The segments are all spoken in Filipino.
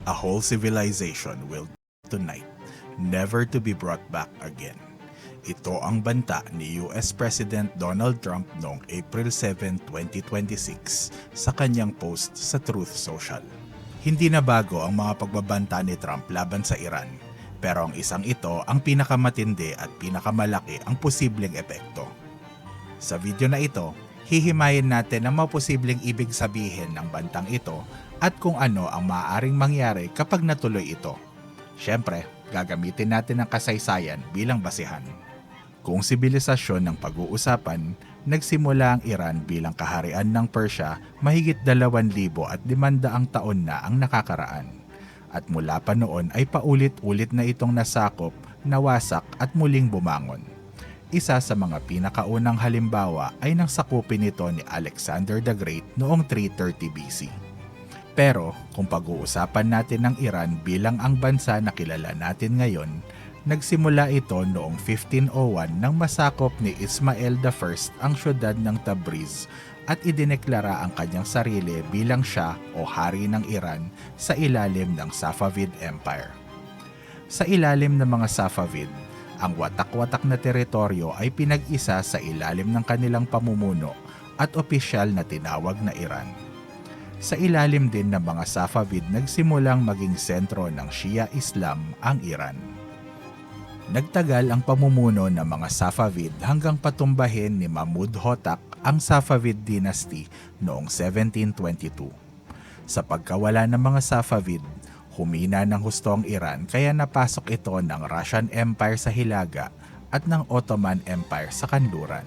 A whole civilization will tonight, never to be brought back again. Ito ang banta ni US President Donald Trump noong April 7, 2026 sa kanyang post sa Truth Social. Hindi na bago ang mga pagbabanta ni Trump laban sa Iran, pero ang isang ito ang pinakamatindi at pinakamalaki ang posibleng epekto. Sa video na ito, hihimayin natin ang mga posibleng ibig sabihin ng bantang ito at kung ano ang maaaring mangyari kapag natuloy ito. Siyempre, gagamitin natin ang kasaysayan bilang basihan. Kung sibilisasyon ng pag-uusapan, nagsimula ang Iran bilang kaharian ng Persia mahigit 2,500 taon na ang nakakaraan. At mula pa noon ay paulit-ulit na itong nasakop, nawasak at muling bumangon. Isa sa mga pinakaunang halimbawa ay nang sakupin nito ni Alexander the Great noong 330 BC. Pero kung pag-uusapan natin ng Iran bilang ang bansa na kilala natin ngayon, nagsimula ito noong 1501 nang masakop ni Ismail I ang syudad ng Tabriz at idineklara ang kanyang sarili bilang Shah o Hari ng Iran sa ilalim ng Safavid Empire. Sa ilalim ng mga Safavid, ang watak-watak na teritoryo ay pinag-isa sa ilalim ng kanilang pamumuno at opisyal na tinawag na Iran. Sa ilalim din ng mga Safavid nagsimulang maging sentro ng Shia Islam ang Iran. Nagtagal ang pamumuno ng mga Safavid hanggang patumbahin ni Mahmud Hotak ang Safavid dynasty noong 1722. Sa pagkawala ng mga Safavid, humina ng husto ang Iran kaya napasok ito ng Russian Empire sa hilaga at ng Ottoman Empire sa kanluran.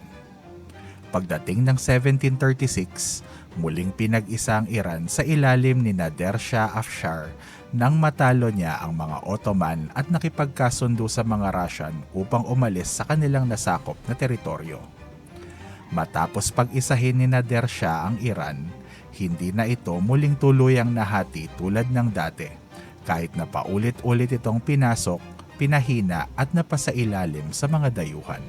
Pagdating ng 1736, muling pinag-isa ang Iran sa ilalim ni Nader Shah Afshar nang matalo niya ang mga Ottoman at nakipagkasundo sa mga Russian upang umalis sa kanilang nasakop na teritoryo. Matapos pag-isahin ni Nader Shah ang Iran, hindi na ito muling tuluyang nahati tulad ng dati, kahit na paulit-ulit itong pinasok, pinahina at napasailalim sa mga dayuhan.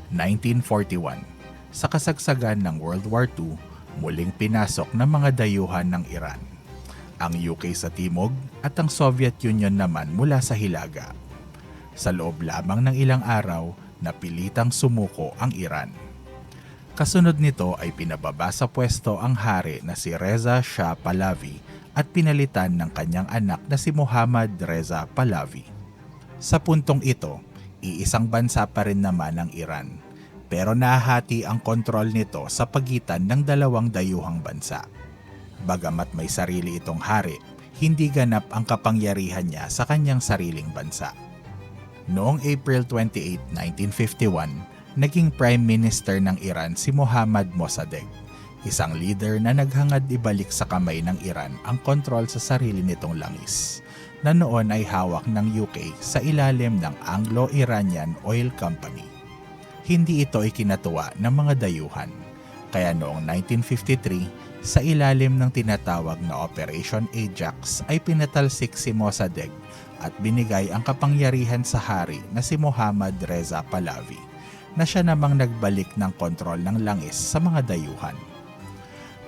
1941. Sa kasagsagan ng World War II, muling pinasok ng mga dayuhan ng Iran. Ang UK sa timog at ang Soviet Union naman mula sa hilaga. Sa loob lamang ng ilang araw, napilitang sumuko ang Iran. Kasunod nito ay pinababa sa pwesto ang hari na si Reza Shah Pahlavi at pinalitan ng kanyang anak na si Muhammad Reza Pahlavi. Sa puntong ito, iisang bansa pa rin naman ang Iran, pero nahati ang kontrol nito sa pagitan ng dalawang dayuhang bansa. Bagamat may sarili itong hari, hindi ganap ang kapangyarihan niya sa kanyang sariling bansa. Noong April 28, 1951, naging Prime Minister ng Iran si Mohammad Mossadegh, isang leader na naghangad ibalik sa kamay ng Iran ang kontrol sa sarili nitong langis, na noon ay hawak ng UK sa ilalim ng Anglo-Iranian Oil Company. Hindi ito ikinatuwa ng mga dayuhan, kaya noong 1953, sa ilalim ng tinatawag na Operation Ajax ay pinatalsik si Mossadegh at binigay ang kapangyarihan sa hari na si Muhammad Reza Pahlavi, na siya namang nagbalik ng kontrol ng langis sa mga dayuhan.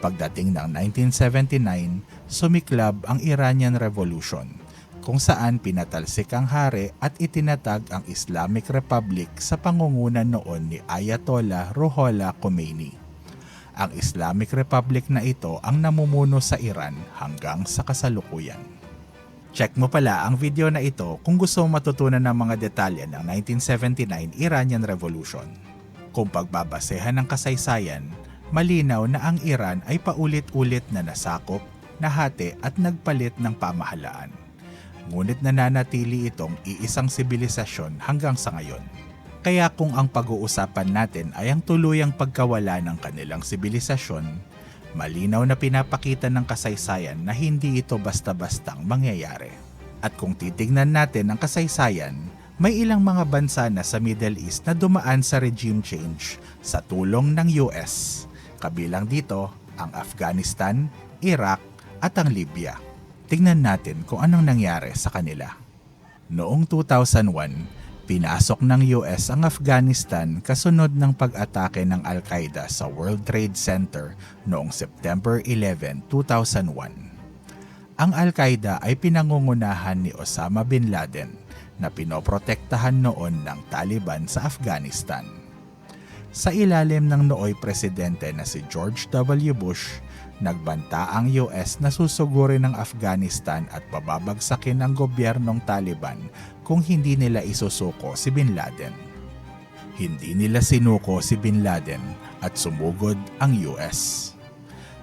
Pagdating ng 1979, sumiklab ang Iranian Revolution, kung saan pinatalsik ang hari at itinatag ang Islamic Republic sa pangungunan noon ni Ayatollah Ruhollah Khomeini. Ang Islamic Republic na ito ang namumuno sa Iran hanggang sa kasalukuyan. Check mo pala ang video na ito kung gusto mong matutunan ng mga detalye ng 1979 Iranian Revolution. Kung pagbabasehan ng kasaysayan, malinaw na ang Iran ay paulit-ulit na nasakop, nahati at nagpalit ng pamahalaan. Ngunit nananatili itong iisang sibilisasyon hanggang sa ngayon. Kaya kung ang pag-uusapan natin ay ang tuluyang pagkawala ng kanilang sibilisasyon, malinaw na pinapakita ng kasaysayan na hindi ito basta-bastang mangyayari. At kung titignan natin ang kasaysayan, may ilang mga bansa na sa Middle East na dumaan sa regime change sa tulong ng US. Kabilang dito ang Afghanistan, Iraq at ang Libya. Tingnan natin kung anong nangyari sa kanila. Noong 2001, pinasok ng US ang Afghanistan kasunod ng pag-atake ng Al-Qaeda sa World Trade Center noong September 11, 2001. Ang Al-Qaeda ay pinangungunahan ni Osama bin Laden na pinoprotektahan noon ng Taliban sa Afghanistan. Sa ilalim ng nooy presidente na si George W. Bush, nagbanta ang US na susugurin ng Afghanistan at pababagsakin ang gobyernong Taliban kung hindi nila isusuko si bin Laden. Hindi nila sinuko si bin Laden at sumugod ang US.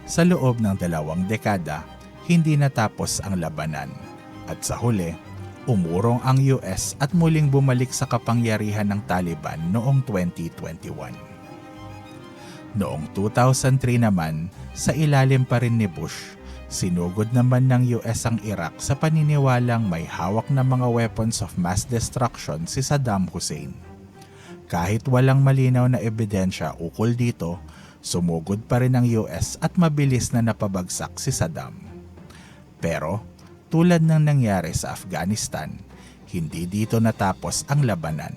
Sa loob ng 2 dekada, hindi natapos ang labanan at sa huli, umurong ang US at muling bumalik sa kapangyarihan ng Taliban noong 2021. Noong 2003 naman, sa ilalim pa rin ni Bush, sinugod naman ng US ang Iraq sa paniniwalang may hawak na mga weapons of mass destruction si Saddam Hussein. Kahit walang malinaw na ebidensya ukol dito, sumugod pa rin ang US at mabilis na napabagsak si Saddam. Pero, tulad ng nangyari sa Afghanistan, hindi dito natapos ang labanan.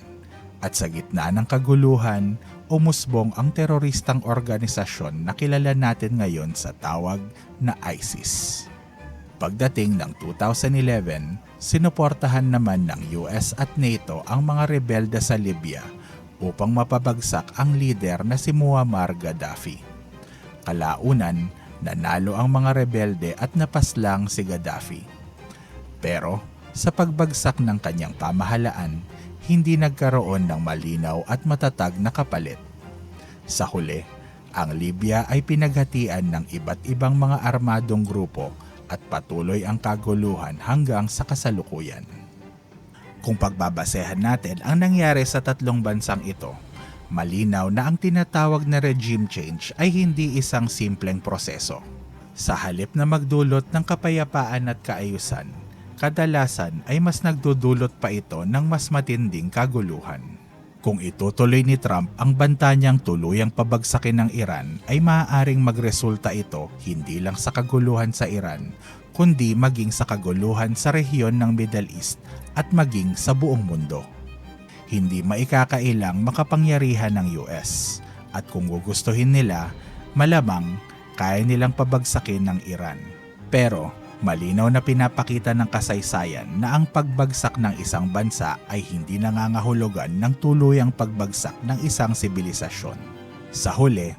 At sa gitna ng kaguluhan, umusbong ang teroristang organisasyon na kilala natin ngayon sa tawag na ISIS. Pagdating ng 2011, sinuportahan naman ng US at NATO ang mga rebelde sa Libya upang mapabagsak ang lider na si Muammar Gaddafi. Kalaunan, nanalo ang mga rebelde at napaslang si Gaddafi. Pero sa pagbagsak ng kanyang pamahalaan, hindi nagkaroon ng malinaw at matatag na kapalit. Sa huli, ang Libya ay pinaghatian ng iba't ibang mga armadong grupo at patuloy ang kaguluhan hanggang sa kasalukuyan. Kung pagbabasehan natin ang nangyari sa 3 bansang ito, malinaw na ang tinatawag na regime change ay hindi isang simpleng proseso. Sa halip na magdulot ng kapayapaan at kaayusan, kadalasan ay mas nagdudulot pa ito ng mas matinding kaguluhan. Kung itutuloy ni Trump ang banta niyang tuluyang pabagsakin ng Iran, ay maaaring magresulta ito hindi lang sa kaguluhan sa Iran, kundi maging sa kaguluhan sa rehiyon ng Middle East at maging sa buong mundo. Hindi maikakailang makapangyarihan ng US at kung gugustuhin nila, malamang kaya nilang pabagsakin ng Iran. Pero malinaw na pinapakita ng kasaysayan na ang pagbagsak ng isang bansa ay hindi nangangahulugan ng tuluyang pagbagsak ng isang sibilisasyon. Sa huli,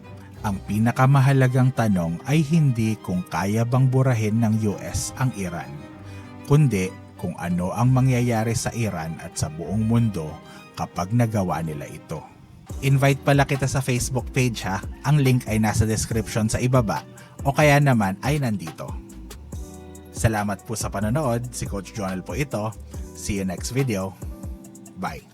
ang pinakamahalagang tanong ay hindi kung kaya bang burahin ng US ang Iran, kundi kung ano ang mangyayari sa Iran at sa buong mundo kapag nagawa nila ito. Invite pala kita sa Facebook page ha. Ang link ay nasa description sa ibaba o kaya naman ay nandito. Salamat po sa panonood. Si Coach Jonel po ito. See you next video. Bye.